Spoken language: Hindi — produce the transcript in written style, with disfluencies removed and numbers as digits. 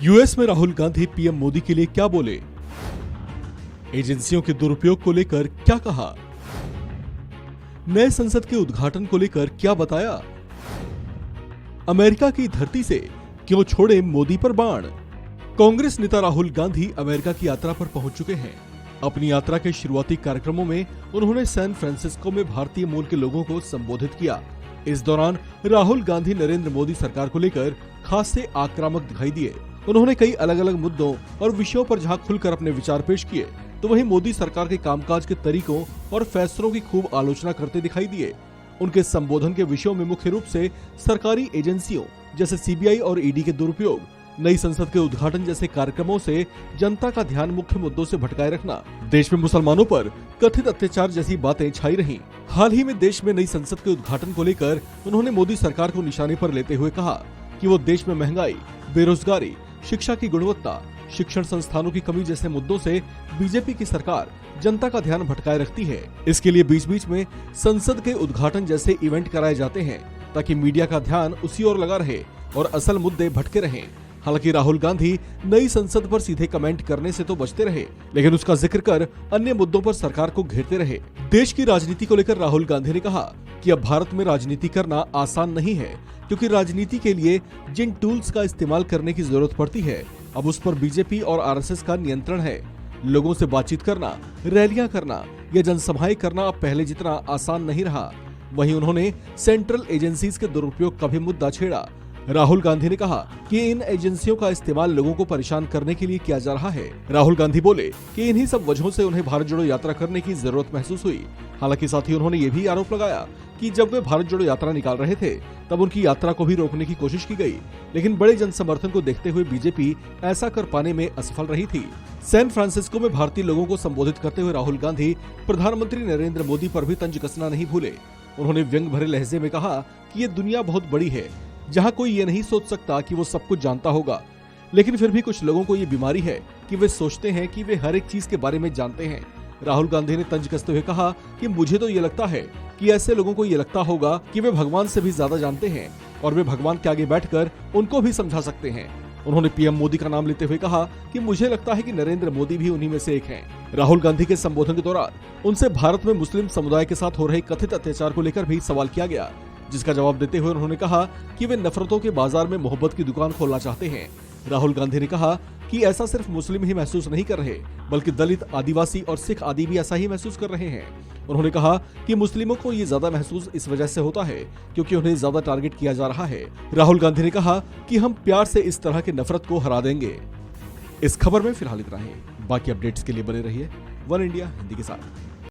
यूएस में राहुल गांधी पीएम मोदी के लिए क्या बोले? एजेंसियों के दुरुपयोग को लेकर क्या कहा? नए संसद के उद्घाटन को लेकर क्या बताया? अमेरिका की धरती से क्यों छोड़े मोदी पर बाण? कांग्रेस नेता राहुल गांधी अमेरिका की यात्रा पर पहुंच चुके हैं। अपनी यात्रा के शुरुआती कार्यक्रमों में उन्होंने सैन फ्रांसिस्को में भारतीय मूल के लोगों को संबोधित किया। इस दौरान राहुल गांधी नरेंद्र मोदी सरकार को लेकर खासे आक्रामक दिखाई दिए। उन्होंने कई अलग अलग मुद्दों और विषयों पर जहां खुलकर अपने विचार पेश किए, तो वहीं मोदी सरकार के कामकाज के तरीकों और फैसलों की खूब आलोचना करते दिखाई दिए। उनके संबोधन के विषयों में मुख्य रूप से सरकारी एजेंसियों जैसे सीबीआई और ईडी के दुरुपयोग, नई संसद के उद्घाटन जैसे कार्यक्रमों से जनता का ध्यान मुख्य मुद्दों से भटकाए रखना, देश में मुसलमानों पर कथित अत्याचार जैसी बातें छाई रहीं। हाल ही में देश में नई संसद के उद्घाटन को लेकर उन्होंने मोदी सरकार को निशाने पर लेते हुए कहा कि वो देश में महंगाई, बेरोजगारी, शिक्षा की गुणवत्ता, शिक्षण संस्थानों की कमी जैसे मुद्दों से बीजेपी की सरकार जनता का ध्यान भटकाए रखती है। इसके लिए बीच बीच में संसद के उद्घाटन जैसे इवेंट कराए जाते हैं ताकि मीडिया का ध्यान उसी ओर लगा रहे और असल मुद्दे भटके रहें। हालांकि राहुल गांधी नई संसद पर सीधे कमेंट करने से तो बचते रहे, लेकिन उसका जिक्र कर अन्य मुद्दों पर सरकार को घेरते रहे। देश की राजनीति को लेकर राहुल गांधी ने कहा कि अब भारत में राजनीति करना आसान नहीं है, क्योंकि राजनीति के लिए जिन टूल्स का इस्तेमाल करने की जरूरत पड़ती है, अब उस पर बीजेपी और आरएसएस का नियंत्रण है। लोगों से बातचीत करना, रैलियां करना या जनसभाएं करना अब पहले जितना आसान नहीं रहा। वहीं उन्होंने सेंट्रल एजेंसीज के दुरुपयोग का भी मुद्दा छेड़ा। राहुल गांधी ने कहा कि इन एजेंसियों का इस्तेमाल लोगों को परेशान करने के लिए किया जा रहा है। राहुल गांधी बोले कि इन्हीं सब वजहों से उन्हें भारत जोड़ो यात्रा करने की जरूरत महसूस हुई। हालांकि साथ ही उन्होंने ये भी आरोप लगाया कि जब वे भारत जोड़ो यात्रा निकाल रहे थे, तब उनकी यात्रा को भी रोकने की कोशिश की गई, लेकिन बड़े जन समर्थन को देखते हुए बीजेपी ऐसा कर पाने में असफल रही थी। सैन फ्रांसिस्को में भारतीय लोगों को संबोधित करते हुए राहुल गांधी प्रधानमंत्री नरेंद्र मोदी पर भी तंज कसना नहीं भूले। उन्होंने व्यंग भरे लहजे में कहा कि ये दुनिया बहुत बड़ी है, जहां कोई ये नहीं सोच सकता कि वो सब कुछ जानता होगा, लेकिन फिर भी कुछ लोगों को ये बीमारी है कि वे सोचते हैं कि वे हर एक चीज के बारे में जानते हैं। राहुल गांधी ने तंज कसते हुए कहा कि मुझे तो ये लगता है कि ऐसे लोगों को ये लगता होगा कि वे भगवान से भी ज्यादा जानते हैं और वे भगवान के आगे बैठकर उनको भी समझा सकते हैं। उन्होंने पीएम मोदी का नाम लेते हुए कहा कि मुझे लगता है कि नरेंद्र मोदी भी उन्हीं में से एक हैं। राहुल गांधी के संबोधन के दौरान उनसे भारत में मुस्लिम समुदाय के साथ हो रहे कथित अत्याचार को लेकर भी सवाल किया गया, जिसका जवाब देते हुए उन्होंने कहा कि वे नफरतों के बाजार में मोहब्बत की दुकान खोलना चाहते हैं। राहुल गांधी ने कहा कि ऐसा सिर्फ मुस्लिम ही महसूस नहीं कर रहे, बल्कि दलित, आदिवासी और सिख आदि भी ऐसा ही महसूस कर रहे हैं। उन्होंने कहा कि मुस्लिमों को ये ज्यादा महसूस इस वजह से होता है क्योंकि उन्हें ज्यादा टारगेट किया जा रहा है। राहुल गांधी ने कहा कि हम प्यार से इस तरह की नफरत को हरा देंगे। इस खबर में फिलहाल इतना ही। बाकी अपडेट्स के लिए बने रहिए वन इंडिया हिंदी के साथ।